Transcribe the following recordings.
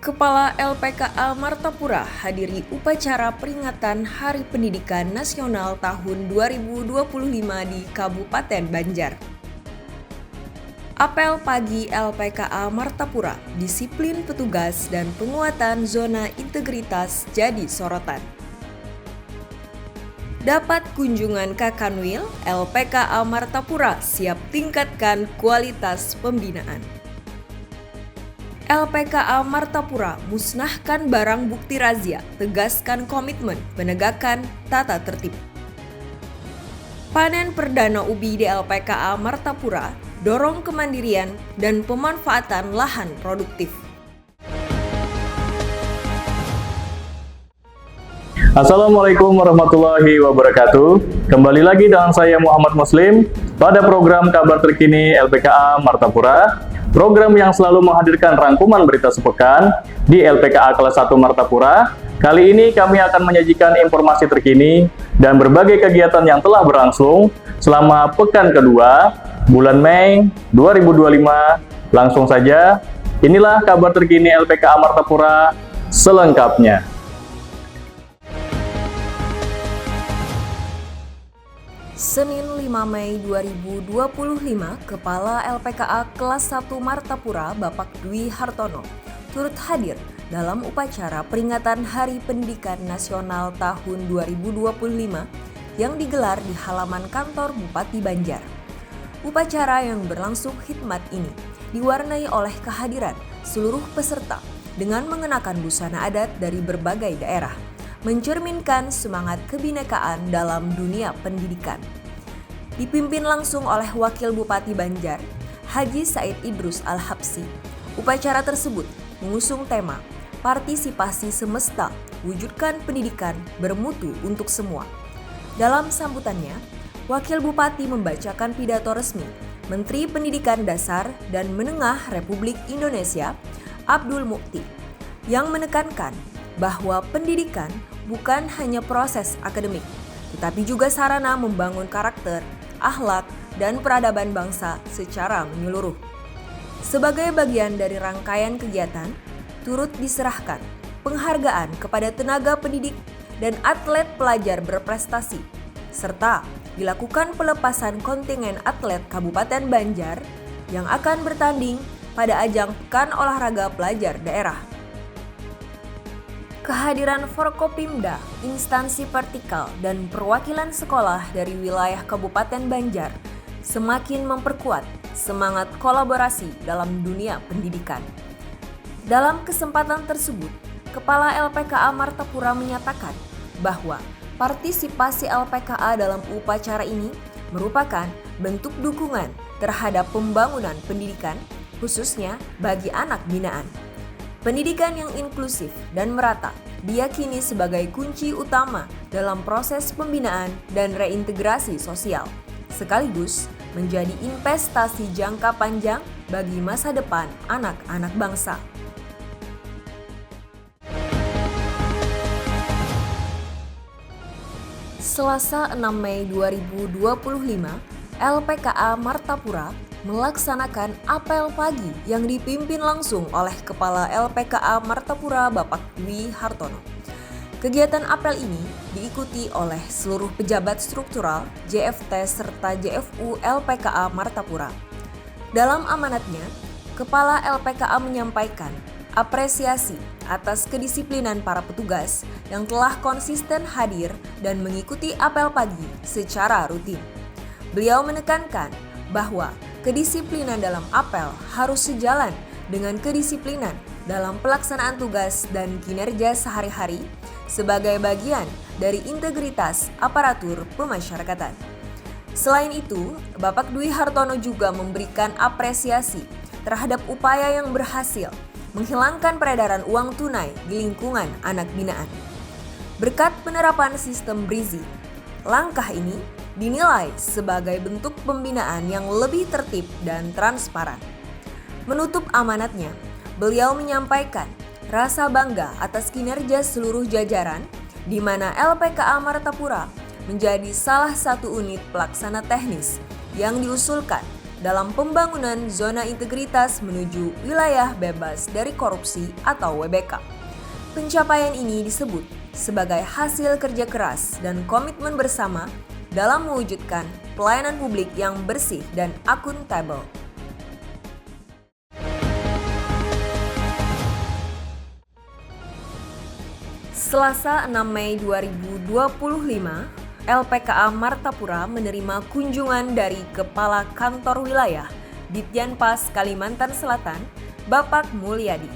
Kepala LPKA Martapura hadiri upacara peringatan Hari Pendidikan Nasional tahun 2025 di Kabupaten Banjar. Apel pagi LPKA Martapura, disiplin petugas dan penguatan zona integritas jadi sorotan. Dapat kunjungan Kakanwil, LPKA Martapura siap tingkatkan kualitas pembinaan. LPKA Martapura musnahkan barang bukti razia, tegaskan komitmen penegakan tata tertib. Panen perdana ubi di LPKA Martapura, dorong kemandirian dan pemanfaatan lahan produktif. Assalamualaikum warahmatullahi wabarakatuh. Kembali lagi dengan saya Muhammad Muslim pada program kabar terkini LPKA Martapura. Program yang selalu menghadirkan rangkuman berita sepekan di LPKA kelas 1 Martapura. Kali ini kami akan menyajikan informasi terkini dan berbagai kegiatan yang telah berlangsung selama pekan kedua bulan Mei 2025. Langsung saja, inilah kabar terkini LPKA Martapura selengkapnya. Senin 5 Mei 2025, Kepala LPKA kelas 1 Martapura Bapak Dwi Hartono turut hadir dalam upacara peringatan Hari Pendidikan Nasional tahun 2025 yang digelar di halaman kantor Bupati Banjar. Upacara yang berlangsung khidmat ini diwarnai oleh kehadiran seluruh peserta dengan mengenakan busana adat dari berbagai daerah, mencerminkan semangat kebinekaan dalam dunia pendidikan. Dipimpin langsung oleh Wakil Bupati Banjar, Haji Said Idrus Al-Habsyi. Upacara tersebut mengusung tema Partisipasi Semesta, Wujudkan Pendidikan Bermutu untuk Semua. Dalam sambutannya, Wakil Bupati membacakan pidato resmi Menteri Pendidikan Dasar dan Menengah Republik Indonesia, Abdul Mukti, yang menekankan bahwa pendidikan bukan hanya proses akademik, tetapi juga sarana membangun karakter, akhlak, dan peradaban bangsa secara menyeluruh. Sebagai bagian dari rangkaian kegiatan, turut diserahkan penghargaan kepada tenaga pendidik dan atlet pelajar berprestasi, serta dilakukan pelepasan kontingen atlet Kabupaten Banjar yang akan bertanding pada ajang Pekan Olahraga Pelajar Daerah. Kehadiran Forkopimda, instansi vertikal, dan perwakilan sekolah dari wilayah Kabupaten Banjar semakin memperkuat semangat kolaborasi dalam dunia pendidikan. Dalam kesempatan tersebut, Kepala LPKA Martapura menyatakan bahwa partisipasi LPKA dalam upacara ini merupakan bentuk dukungan terhadap pembangunan pendidikan, khususnya bagi anak binaan. Pendidikan yang inklusif dan merata diyakini sebagai kunci utama dalam proses pembinaan dan reintegrasi sosial, sekaligus menjadi investasi jangka panjang bagi masa depan anak-anak bangsa. Selasa 6 Mei 2025, LPKA Martapura melaksanakan apel pagi yang dipimpin langsung oleh Kepala LPKA Martapura Bapak Dwi Hartono. Kegiatan apel ini diikuti oleh seluruh pejabat struktural, JFT serta JFU LPKA Martapura. Dalam amanatnya, Kepala LPKA menyampaikan apresiasi atas kedisiplinan para petugas yang telah konsisten hadir dan mengikuti apel pagi secara rutin. Beliau menekankan bahwa kedisiplinan dalam apel harus sejalan dengan kedisiplinan dalam pelaksanaan tugas dan kinerja sehari-hari sebagai bagian dari integritas aparatur pemasyarakatan. Selain itu, Bapak Dwi Hartono juga memberikan apresiasi terhadap upaya yang berhasil menghilangkan peredaran uang tunai di lingkungan anak binaan. Berkat penerapan sistem Brizi, langkah ini dinilai sebagai bentuk pembinaan yang lebih tertib dan transparan. Menutup amanatnya, beliau menyampaikan rasa bangga atas kinerja seluruh jajaran, di mana LPKA Martapura menjadi salah satu unit pelaksana teknis yang diusulkan dalam pembangunan zona integritas menuju wilayah bebas dari korupsi atau WBK. Pencapaian ini disebut sebagai hasil kerja keras dan komitmen bersama dalam mewujudkan pelayanan publik yang bersih dan akuntabel. Selasa 6 Mei 2025, LPKA Martapura menerima kunjungan dari Kepala Kantor Wilayah Ditjenpas Kalimantan Selatan, Bapak Mulyadi.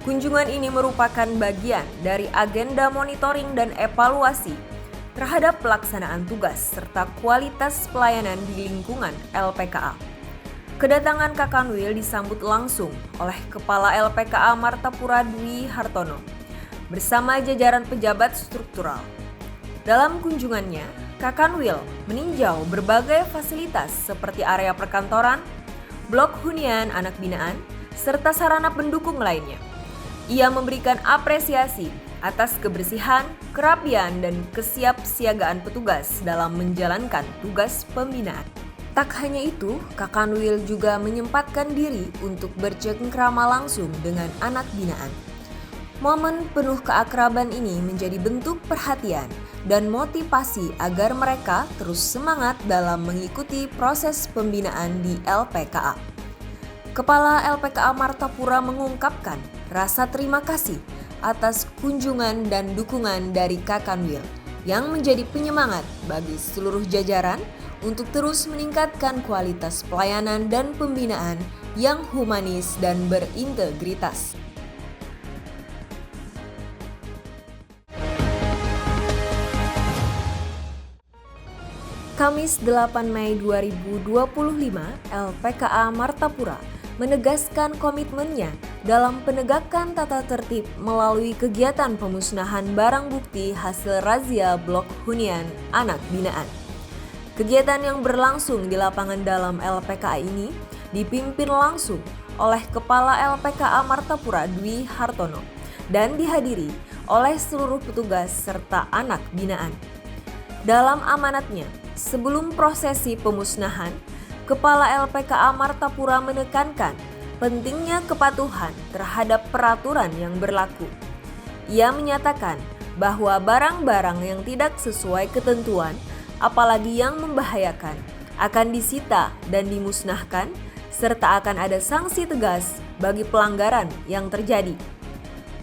Kunjungan ini merupakan bagian dari agenda monitoring dan evaluasi terhadap pelaksanaan tugas serta kualitas pelayanan di lingkungan LPKA. Kedatangan Kakanwil disambut langsung oleh Kepala LPKA Martapura Dwi Hartono bersama jajaran pejabat struktural. Dalam kunjungannya, Kakanwil meninjau berbagai fasilitas seperti area perkantoran, blok hunian anak binaan, serta sarana pendukung lainnya. Ia memberikan apresiasi atas kebersihan, kerapian, dan kesiapsiagaan petugas dalam menjalankan tugas pembinaan. Tak hanya itu, Kakanwil juga menyempatkan diri untuk bercengkrama langsung dengan anak binaan. Momen penuh keakraban ini menjadi bentuk perhatian dan motivasi agar mereka terus semangat dalam mengikuti proses pembinaan di LPKA. Kepala LPKA Martapura mengungkapkan rasa terima kasih atas kunjungan dan dukungan dari Kakanwil yang menjadi penyemangat bagi seluruh jajaran untuk terus meningkatkan kualitas pelayanan dan pembinaan yang humanis dan berintegritas. Kamis 8 Mei 2025, LPKA Martapura menegaskan komitmennya dalam penegakan tata tertib melalui kegiatan pemusnahan barang bukti hasil razia blok hunian anak binaan. Kegiatan yang berlangsung di lapangan dalam LPKA ini dipimpin langsung oleh Kepala LPKA Martapura Dwi Hartono dan dihadiri oleh seluruh petugas serta anak binaan. Dalam amanatnya, sebelum prosesi pemusnahan, Kepala LPKA Martapura menekankan pentingnya kepatuhan terhadap peraturan yang berlaku. Ia menyatakan bahwa barang-barang yang tidak sesuai ketentuan, apalagi yang membahayakan, akan disita dan dimusnahkan, serta akan ada sanksi tegas bagi pelanggaran yang terjadi.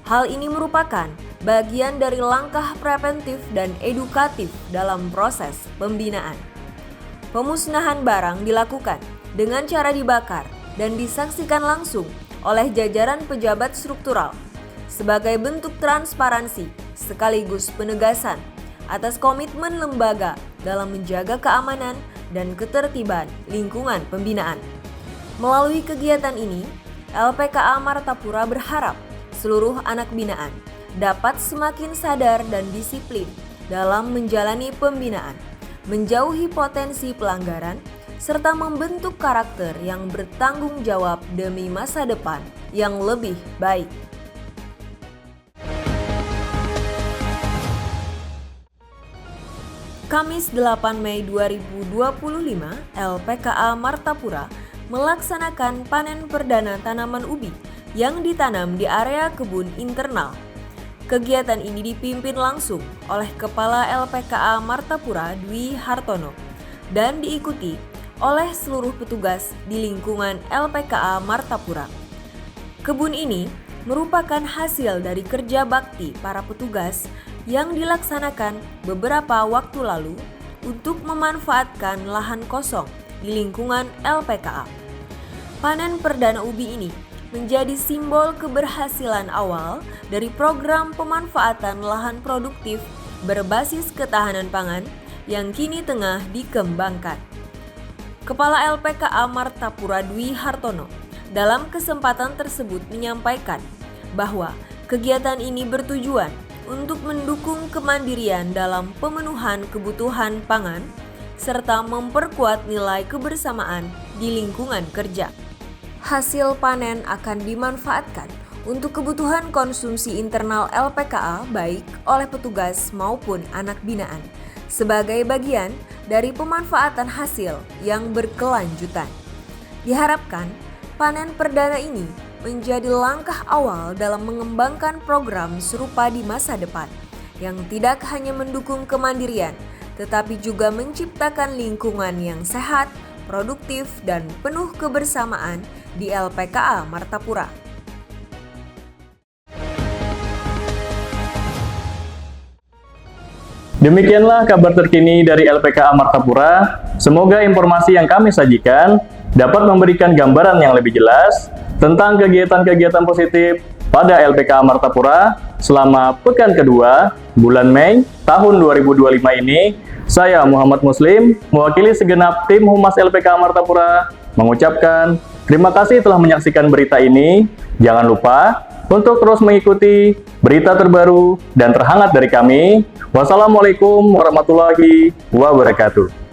Hal ini merupakan bagian dari langkah preventif dan edukatif dalam proses pembinaan. Pemusnahan barang dilakukan dengan cara dibakar dan disaksikan langsung oleh jajaran pejabat struktural sebagai bentuk transparansi sekaligus penegasan atas komitmen lembaga dalam menjaga keamanan dan ketertiban lingkungan pembinaan. Melalui kegiatan ini, LPKA Martapura berharap seluruh anak binaan dapat semakin sadar dan disiplin dalam menjalani pembinaan, menjauhi potensi pelanggaran, serta membentuk karakter yang bertanggung jawab demi masa depan yang lebih baik. Kamis 8 Mei 2025, LPKA Martapura melaksanakan panen perdana tanaman ubi yang ditanam di area kebun internal. Kegiatan ini dipimpin langsung oleh Kepala LPKA Martapura Dwi Hartono dan diikuti oleh seluruh petugas di lingkungan LPKA Martapura. Kebun ini merupakan hasil dari kerja bakti para petugas yang dilaksanakan beberapa waktu lalu untuk memanfaatkan lahan kosong di lingkungan LPKA. Panen perdana ubi ini menjadi simbol keberhasilan awal dari program pemanfaatan lahan produktif berbasis ketahanan pangan yang kini tengah dikembangkan. Kepala LPKA Martapura Dwi Hartono dalam kesempatan tersebut menyampaikan bahwa kegiatan ini bertujuan untuk mendukung kemandirian dalam pemenuhan kebutuhan pangan serta memperkuat nilai kebersamaan di lingkungan kerja. Hasil panen akan dimanfaatkan untuk kebutuhan konsumsi internal LPKA baik oleh petugas maupun anak binaan sebagai bagian dari pemanfaatan hasil yang berkelanjutan. Diharapkan, panen perdana ini menjadi langkah awal dalam mengembangkan program serupa di masa depan, yang tidak hanya mendukung kemandirian, tetapi juga menciptakan lingkungan yang sehat, produktif, dan penuh kebersamaan di LPKA Martapura. Demikianlah kabar terkini dari LPKA Martapura. Semoga informasi yang kami sajikan dapat memberikan gambaran yang lebih jelas tentang kegiatan-kegiatan positif pada LPKA Martapura selama pekan kedua bulan Mei tahun 2025 ini. Saya Muhammad Muslim, mewakili segenap tim Humas LPKA Martapura, mengucapkan terima kasih telah menyaksikan berita ini. Jangan lupa untuk terus mengikuti berita terbaru dan terhangat dari kami. Wassalamualaikum warahmatullahi wabarakatuh.